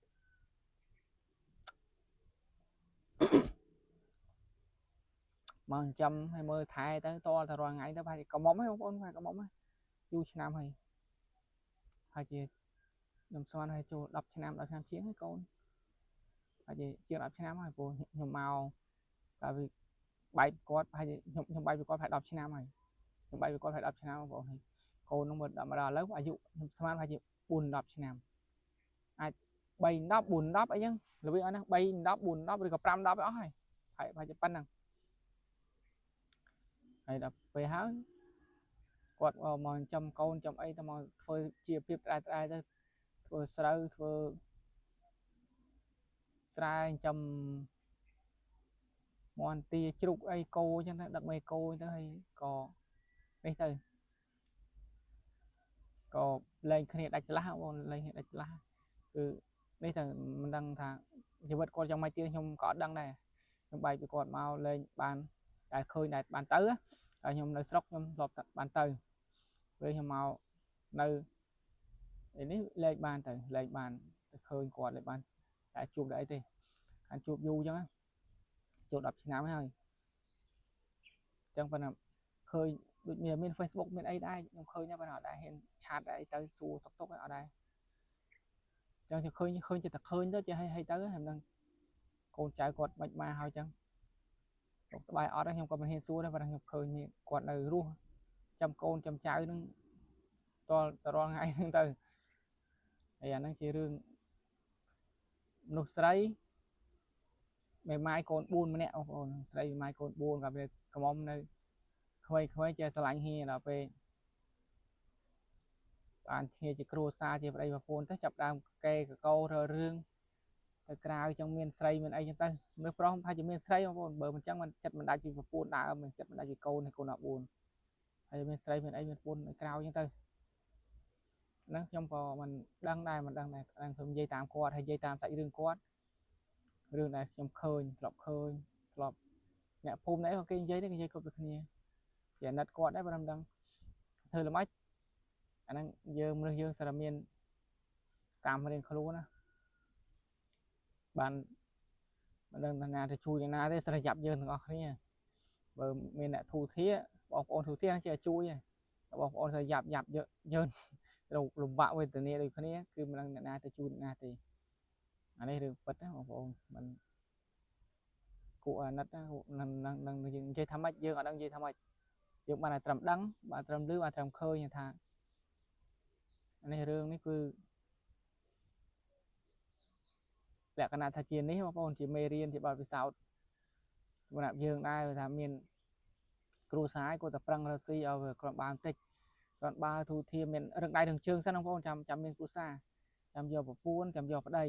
mà trăm hay mơ thai tới to là rồi ngày tới phải có móng hay không con phải có móng du nam hay ហើយជាខ្ញុំស្មានឲ្យចូល10ឆ្នាំ10ឆ្នាំជាងហើយកូនហើយជាង10ឆ្នាំហើយព្រោះខ្ញុំមកតែវាបែកគាត់ហើយខ្ញុំបែកពីគាត់ប្រហែល10ឆ្នាំហើយខ្ញុំបែកពីគាត់ប្រហែល10ឆ្នាំបងប្អូនកូននោះមកដល់ឥឡូវអាយុខ្ញុំស្មានប្រហែលជា4 10ឆ្នាំអាច3 10 4 10អីចឹងរបៀបហ្នឹង3 10 4 10ឬក៏5 10ឲ្យអស់ហើយហើយប្រហែលជាប៉ុណ្ណឹងហើយដល់ពេលហើយគាត់មកចិញ្ចឹមកូនចិញ្ចឹមអីទៅមកធ្វើជាភាពត្រាយទៅធ្វើស្រូវធ្វើស្រែចិញ្ចឹមមន់ទាជ្រូកអីគោអញ្ចឹងទៅដឹកមេគោទៅហើយក៏នេះទៅក៏លែងគ្នាដាច់ឆ្លាស់បងលែងគ្នាដាច់ឆ្លាស់គឺនេះទៅមិនដឹងថាជីវិតគាត់យ៉ាងម៉េចទៀតខ្ញុំក៏អត់ដឹងដែរខ្ញុំបែកពីគាត់មកលែងបានតែឃើញតែបានទៅហើយខ្ញុំនៅស្រុកខ្ញុំធ្លាប់បានទៅពេលខ្ញុំមកនៅនេះលែងបានទៅលែងបានទៅឃើញគាត់លែងបានតែជួបតែអីទេខាងជួបយូរអញ្ចឹងចូល10ឆ្នាំហើយអញ្ចឹងប៉ុន្តែឃើញដូចមាន Facebook មានអីដែរខ្ញុំឃើញតែប៉ុន្តែអត់ដែរហ៊ានឆាតអីទៅសួរតុកអត់ដែរអញ្ចឹងឃើញចិត្តតែឃើញទៅចេះឲ្យទៅហើយមិនដឹងកូនចៅគាត់មិនមកហើយអញ្ចឹងសុខសប្បាយអត់ខ្ញុំក៏មិនហ៊ានសួរដែរប៉ុន្តែខ្ញុំឃើញគាត់នៅរស់ចាំកូនចាំចៅនឹងតរាល់ថ្ងៃហ្នឹងទៅហើយអាហ្នឹងជារឿងមនុស្សស្រីមេម៉ាយកូន4ម្នាក់បងប្អូនស្រីមេម៉ាយកូន4ក៏វាកំមុំនៅខ្វៃចេះស្រឡាញ់ហ៊ាដល់ពេលបានគ្នាជាគ្រួសារជាប្តីប្រពន្ធទៅចាប់ដើមកេកកោរើរឿងទៅក្រៅចឹងមានស្រីមានអីចឹងទៅមើលប្រុសថាជាមានស្រីបងប្អូនបើមិនចឹងមិនចិត្តមិនដាច់ពីប្រពន្ធដើមមិនចិត្តមិនដាច់ពីកូនកូន14ហើយមានស្រីមានអីមានប្រពន្ធនៅក្រៅចឹងទៅហ្នឹងខ្ញុំក៏មិនដឹងដែរខ្ញុំនិយាយតាមគាត់ហើយនិយាយតាមសាច់រឿងគាត់រឿងដែលខ្ញុំឃើញធ្លាប់អ្នកភូមិនេះក៏គេនិយាយដែរគេនិយាយគ្រប់តែគ្នាជាអាណិតគាត់ដែរបើមិនដឹងធ្វើល្មិចអាហ្នឹងយើងមនុស្សយើងសារមានកម្មរៀងខ្លួនណាបានមិនដឹងថាណាទៅជួយណាទេស្រ័យយ៉ាប់យើងទាំងអស់គ្នាបើមានអ្នកធូធាបងប្អូនធូធាហ្នឹងជាជួយបងប្អូនស្រ័យយ៉ាប់យើងលំបាកវេទនាដូចគ្នាគឺមិនដឹងអ្នកណាទៅជួយអ្នកណាទេអានេះរឿងពិតណាបងប្អូនមិនគួរអាណិតណានឹងយើងនិយាយថាម៉េចយើងអត់ដឹងនិយាយថាម៉េចយើងបានតែត្រឹមដឹងបានត្រឹមឮបានត្រឹមឃើញថាអានេះរឿងនេះគឺលក្ខណៈថាជានេះបងប្អូនជាមេរៀនជាបទពិសោធន៍សម្រាប់យើងដែរថាមានគ្រូសាយគាត់តែប្រឹងរកស៊ីឲ្យវាគ្រាន់បានបន្តិចគ្រាន់បើទូធាមានរឹងដៃរឹងជើងសិនបងប្អូនចាំមានគ្រូសាចាំយកប្រពន្ធចាំយកប្តី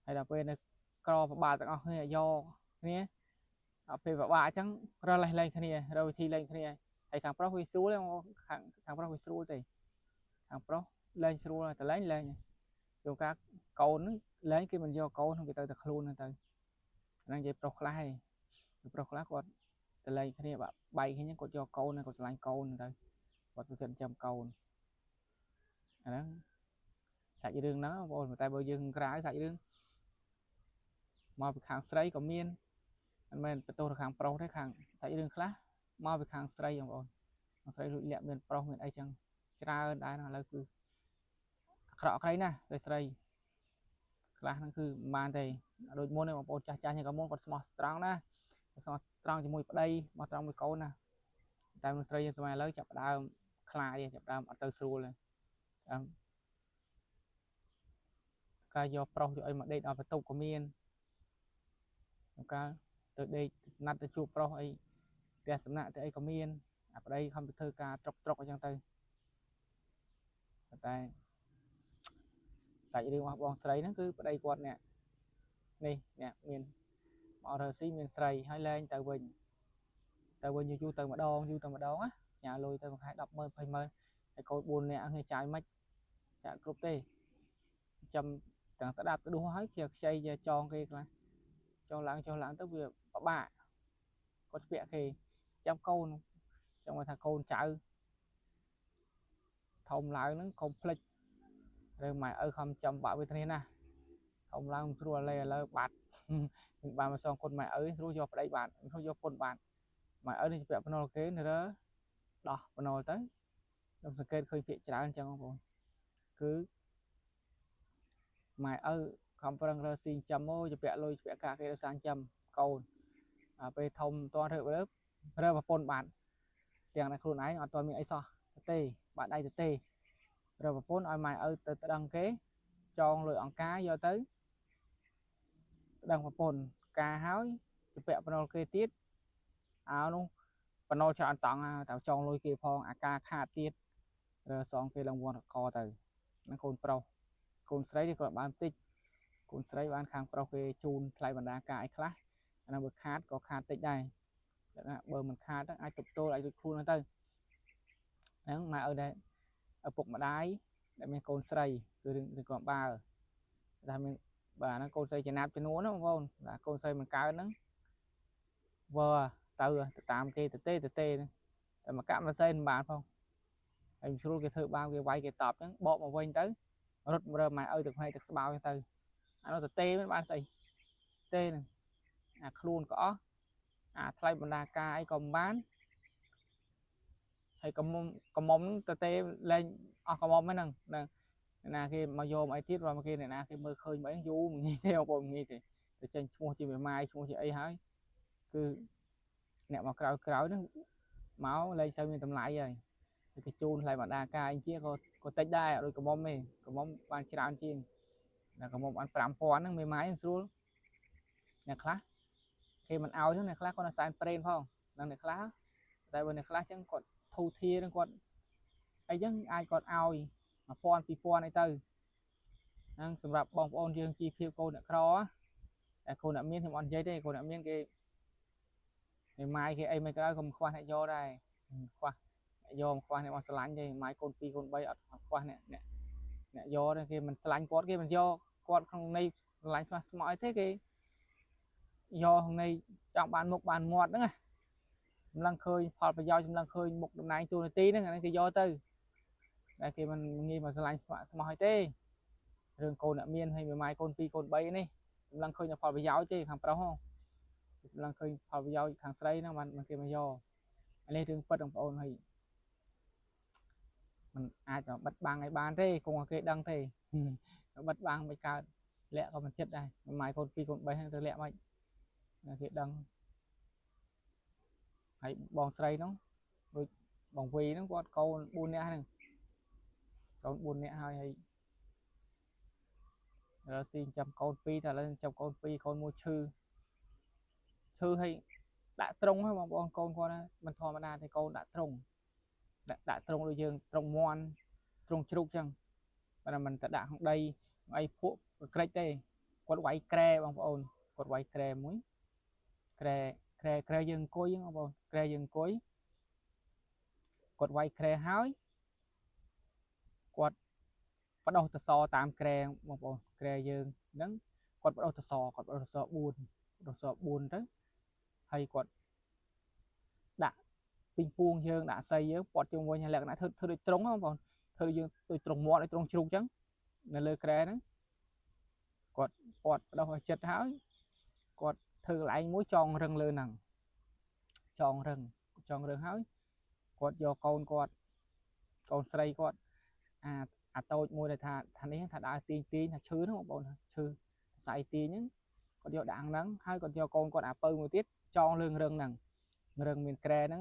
ហើយដល់ពេលនៅក្រប្របាលទាំងអស់គ្នាយកគ្នាដល់ពេលពិបាកអញ្ចឹងរកលេសលែងគ្នារកវិធីលែងគ្នាហើយខាងប្រុសវាស្រួលទេខាងប្រុសវាស្រួលទេខាងប្រុសលែងស្រួលតែលែងយកការកូនហ្នឹងលែងគេមិនយកកូនគេទៅតែខ្លួនហ្នឹងទៅហ្នឹងនិយាយប្រុសខ្លះឯងប្រុសខ្លះគាត់ទៅលែងគ្នាបែកគ្នាគាត់យកកូនគាត់ឆ្លាញ់កូនទៅគាត់សុខចិត្តចាំកូនអាហ្នឹងសាច់រឿងហ្នឹងបងប្អូនតែបើយើងក្រៅសាច់រឿងមកពីខាងស្រីក៏មានមិនមែនបន្ទោសទៅខាងប្រុសទេខាងសាច់រឿងខ្លះមកពីខាងស្រីបងប្អូនខាងស្រីលួចលាក់មានប្រុសមានអីចឹងច្រើនដែរឥឡូវគឺអាក្រក់អក្រីណាស់ដោយស្រីខ្លះហ្នឹងគឺមិនបានទេដូចមុនទេបងប្អូនចាស់ៗក៏មុនគាត់ស្មោះត្រង់ណាស្មោះត្រង់ជាមួយប្តីស្មោះត្រង់មួយកូនណាតែមនុស្សស្រីសម័យឥឡូវចាប់ដើមខ្លាចចាប់ដើមអត់ទៅស្រួលទេការយកប្រុសយកអីមកដេកដល់បន្ទប់ក៏មានកាលទៅដេកណាត់ទៅជួបប្រុសអីផ្ទះសំណាក់ទៅអីក៏មានអាប្តីខំទៅធ្វើការត្រុកអញ្ចឹងទៅតែសាច់រឿងរបស់បងស្រីហ្នឹងគឺប្តីគាត់នេះអ្នកមានមករើស៊ីមានស្រីហើយលែងទៅវិញយូរទៅម្ដងណាញ៉ាលុយទៅមួយខែ100000 200000ហើយកូន4នាក់គេចាយមិនចាយគ្រប់ទេចាំទាំងស្ដាប់ទៅដួសហើយជាខ្ចីជាចងគេខ្លះចុះឡើងទៅវាពិបាកគាត់ពាក់គេចាំកូនចង់ថាកូនចៅធំឡើងហ្នឹងកុំភ្លេចឬម៉ែឪខំចាំបាក់វេទនាណាធំឡើងស្រួលឥឡូវបាត់បានមកសងគុណម៉ែឪស្រួលយកប្តីបានស្រួលយកពុនបានម៉ែឪនេះពាក់ភ្នល់គេរើដោះភ្នល់ទៅខ្ញុំសង្កេតឃើញពាក្យច្រើនអញ្ចឹងបងប្អូន cứ mày không prang rơ xin chăm mô cho bẹ lôi bẹ cả cái sang chăm câu về thông toàn rơ vào phôn bạn tiền này khuôn ấy toàn mình ấy so tê bạn đây tê rồi vào phôn ai mày từ đăng kế cho lưỡi ăn cá do tới đăng vào phôn cá háo cho bẹ vào cái tiết áo luôn và nó cho anh tặng tạo trong lôi kia phong cá khát tiết rồi xong cái lông vuông co từ nó khôn pro khôn sấy thì còn bán tích khôn sấy bán khang pro cái chun thay bàn đá cái class nó bực khát có khát tích đây bờ mình khát ai tục tôi lại được khuôn nó tới đó mà ở đây ở phục mà đáy để mình khôn sấy từ còn ba là mình bà nó khôn sấy cho nạp cho nó đúng không là khôn sấy mình cao nó vừa từ tạm kia từ tê mà cắm nó xây bàn không anh xuống cái thợ bao cái quay cái tọp đó bộ mà quên tới rút mà được hay được bao cái từ nó từ tê với bạn xây tê này luôn có thay bàn đà ca ai còn bán hay còn mong tê lên còn mong mấy nằng nè khi mà vô mấy tiết vào kia này nè khi mơ khơi mấy du mình nhìn theo còn nghĩ thì tranh mua chỉ về mai mua chỉ ấy hái cứ nẹo mà cào nó máu lên sao mình tầm lại rồi cái chun lại bạn đa ca anh chia có tách đai rồi có mong mình có mong ban chỉ ăn chiên là có mong ăn làm phòn nó mấy máy xuống nè khác khi mình ao chứ này khác con là sai pren không đang này khác tại bên này khác chẳng còn thu thia nó còn ai chẳng ai còn ao gì mà phòn pi phòn này tư đang sầm rập bong ôn riêng chi phiêu cô nè khó cô nè miên thì ăn giấy đây cô nè miên cái ngày mai khi em mấy cái không khoan hãy do đây khoan do khoan này mà lánh đây mai con pi con bay ở khoan này nè do đây khi mình lánh quát kia mình do quát không này lánh mọi thế cái do hôm nay trong bàn một bàn ngọt nữa lăng khơi hoặc là do trong lăng khơi một năm nay tôi tí nữa cái do tư đây khi mình nghi mà lánh mọi thế rừng cồn đã miên hay mai con pi con bay này lăng khơi là phò với giáo chứ hàng pro không lăng khơi phò với giáo hàng sấy nó mình kia mà do anh ấy đừng bất đồng ôn hay mình ai cho bắt băng ngày ban thế cùng cái đăng thì nó bắt băng mấy cao lẹ còn mình chết đây mai con phi con bay hay lẹ mạnh cái đăng hãy bòn sấy nó rồi bòn quỳ nó có câu buôn nè này con buôn nè hay rồi xin chăm con phi là lên chăm con phi con mua chư hay đã trông hay mà con mình thò mà thì con đã trông đôi dương trông ngoan trông chúc chăng và mình đã đạn không đây ai phụ cái đây quạt quay kre bằng ôn quạt quay kre muối kre dương cối bằng ôn kre dương cối quạt quay kre hói quạt bắt đầu từ so tam kre bằng ôn kre dương nắng quạt bắt đầu từ so buồn đấy hay quạt đã ping pong dương đã xây với bọt chung với nhà lạc đã thưa trống không còn thưa dương tôi trồng mọt trồng trùng trắng là lơ kre đó quạt bọt đâu chật háo quạt thưa lại muối tròn rừng lơ nằng tròn rừng háo quạt do con xây quạt tôi mua để thà ấy thà đã tin là chư nó bọn chư xài tin nhá còn do đạn nắng hay còn cho con pơ một tiết cho lương rừng nằng rừng miền kre đó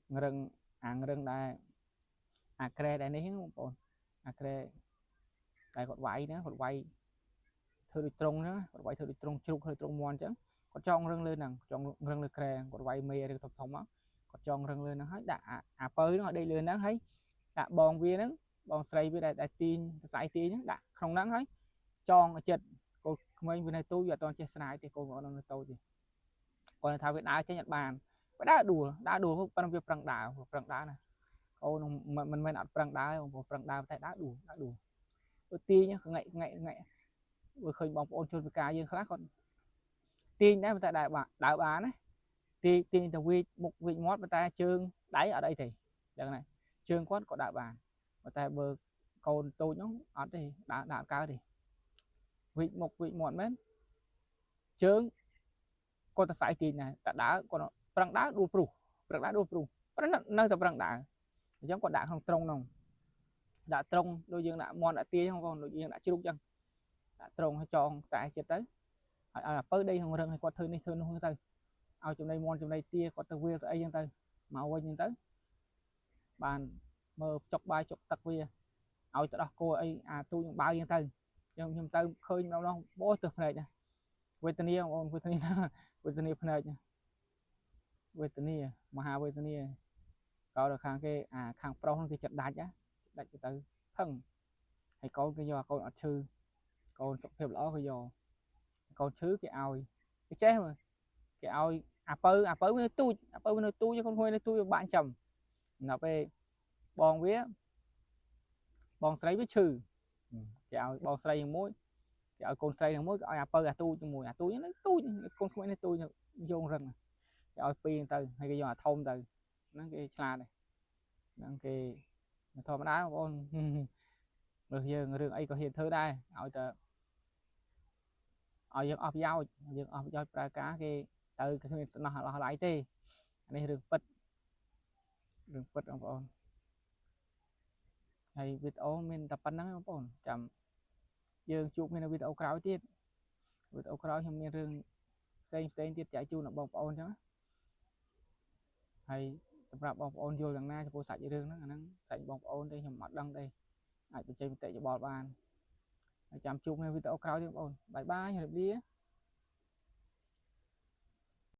rừng rừng đây kre đây này không còn kre đây còn quay nữa còn quay thưa đi trông nữa còn quay thưa đi trông chụp hơi trông ngoan chứ còn trong rừng lên nằng trong rừng lên kre còn quay mê được tập thống á còn trong rừng lên nó hết đã pơ nó ở đây lên nó thấy đã bòn viên đó bòn xây với đại tin sai tin đã không nắng ấy tròn chật cô mấy bên này tôi giờ toàn chơi sai thì cô gọi là tôi thì còn thao Việt Nam chơi Nhật Bản đã đùa không bằng việc prang đá này cô mình ăn prang đá một prang đá tại đã đùa tôi ti nhá ngại vừa khơi bóng ôn chôn với cá dương khác còn tin đấy tại đại bán đấy tin từ một vị mót người ta trương đáy ở đây thì đây này trương quát có đại bản người ta bơ còn tôi nó ở đây đã cao thì vị mót mến trương con ta sai tin này đã còn prang đá đua pru nó nơi tập prang đá giống con đá không trông nồng đã trông đôi dương đã mòn đã tia không còn đôi dương đã chúc chân đã trông hay tròn xài chết tới tới đây không rừng hay quạt thơi này thơi không tới ao trong đây mòn trong đây tia quạt tơ vía tới ấy tới màu quay tới bàn mơ chọc bài chọc tắc vía ao tới đó cô ấy tu những bao nhiêu tới nhưng tới khơi đâu đâu bố từ này nha Vetania ông Vetania Vetania phần này nha Vetania Maha Vetania có được khang cái khang pro hơn cái chặt đá nhá đặt cho tới thân hay có cái do con ở chư con sọc thêm lõ cái do con chứ cái ao cái chế mà cái ao pơ với tôi chứ không thôi tôi bạn chồng là về bòn vía bòn sấy với chư cái ao bòn sấy muối cái ao con sấy muối cái ao pơ tôi cho mùi tôi nó tôi con không phải tôi vô rừng cái ao pin từ hay cái do thông từ nó cái xa này nó cái thôi mà đá con rồi giờ người ấy có hiện thứ đây ao tờ ở dân ọp giao pra cá cái từ cái nó lại tê này rừng bật ông bọn hay video mình tập bắn nắng ông bọn chậm dương chụp mình video cáo tiết video cáo trong miền rừng xem tiết chạy chu nó bông bọn chứ hayสำหรับបងប្អូនយល់យ៉ាងណាចំពោះសាច់រឿងហ្នឹងសាច់បងប្អូនទេខ្ញុំអត់ដឹងទេអាចបញ្ចេញមតិយោបល់បានចាំជួបនៅវីដេអូក្រោយទៀតបងប្អូនបាយបាយជម្រាបលា